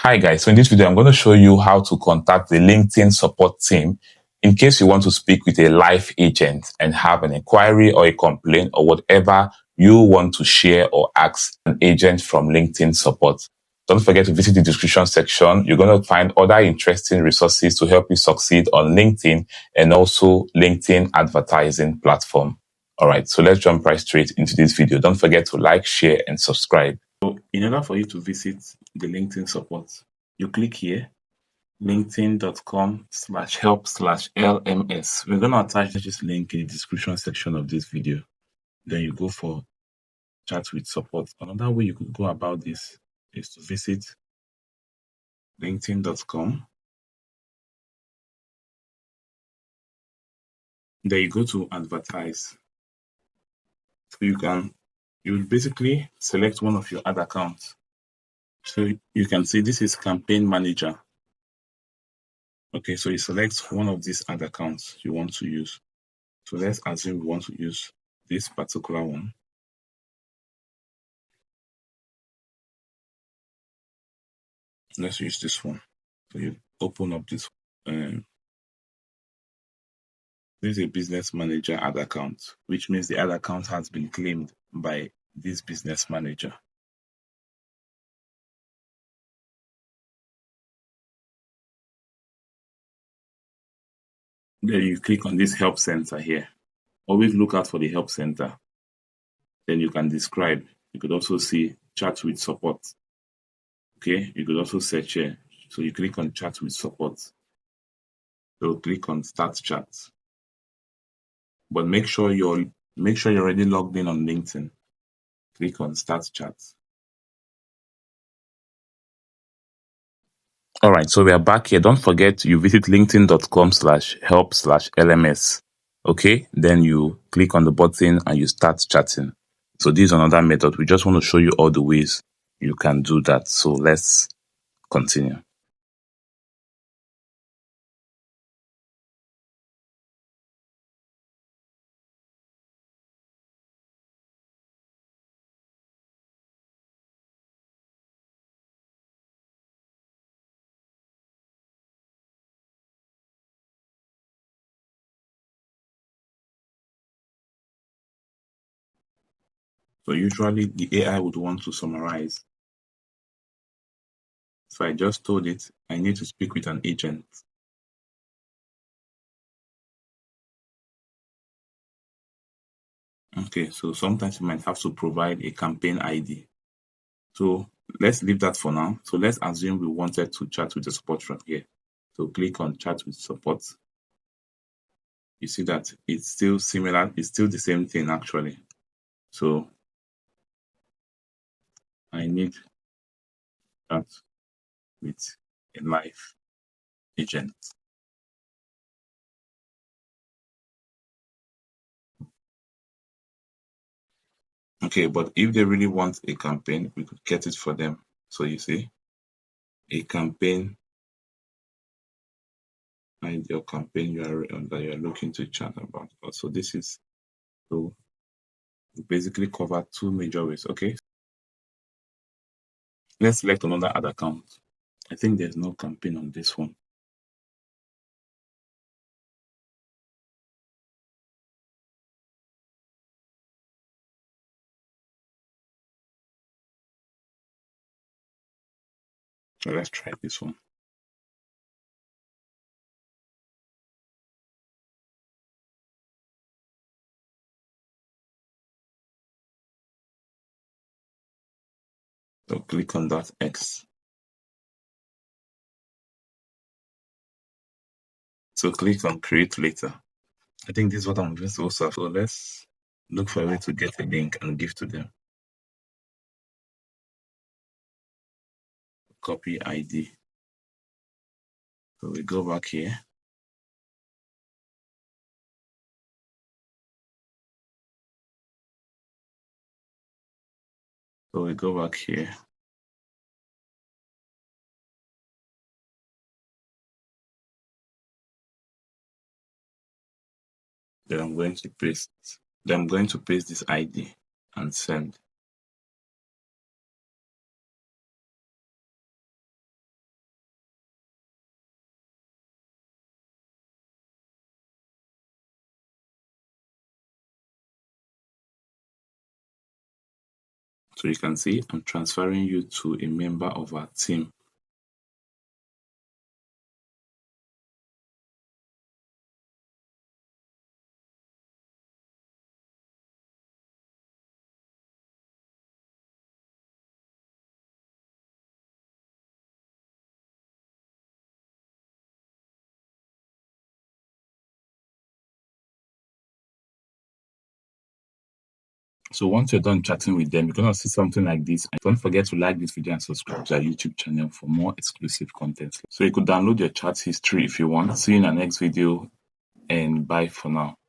Hi guys, so in this video, I'm going to show you how to contact the LinkedIn support team in case you want to speak with a live agent and have an inquiry or a complaint or whatever you want to share or ask an agent from LinkedIn support. Don't forget to visit the description section. You're going to find other interesting resources to help you succeed on LinkedIn and also LinkedIn advertising platform. All right, so let's jump right straight into this video. Don't forget to like, share, and subscribe. So in order for you to visit the LinkedIn support, you click here, linkedin.com/help/LMS. We're going to attach this link in the description section of this video. Then you go for chat with support. Another way you could go about this is to visit linkedin.com. Then you go to advertise. So you basically select one of your ad accounts. So you can see this is campaign manager. Okay, so you select one of these ad accounts you want to use. So let's assume we want to use this particular one. Let's use this one. So you open up this. This is a business manager ad account, which means the ad account has been claimed by this business manager. Then you click on this help center here. Always look out for the help center. Then you can describe. You could also see chat with support. Okay, you could also search here. So you click on chat with support. So click on start chat. But make sure you're already logged in on LinkedIn. Click on start chat. All right, so we are back here. Don't forget you visit linkedin.com/help/LMS. Okay, then you click on the button and you start chatting. So this is another method. We just want to show you all the ways you can do that. So let's continue. So usually the AI would want to summarize. So I just told it I need to speak with an agent. Okay, so sometimes you might have to provide a campaign ID. So let's leave that for now. So let's assume we wanted to chat with the support from here. So click on chat with support. You see that it's still similar. It's still the same thing actually. So I need chat with a live agent. Okay, but if they really want a campaign, we could get it for them. So you see, a campaign and your campaign that you're looking to chat about. So this is so we basically cover two major ways. Okay, let's select another ad account. I think there's no campaign on this one. So let's try this one. So click on that X. So click on create later. I think this is what I'm doing also. So let's look for a way to get a link and give to them. Copy ID. So we go back here. So we go back here. Then I'm going to paste. Then I'm going to paste this ID and send. So you can see I'm transferring you to a member of our team. So once you're done chatting with them, you're going to see something like this. And don't forget to like this video and subscribe to our YouTube channel for more exclusive content. So you could download your chat history if you want. See you in our next video, and bye for now.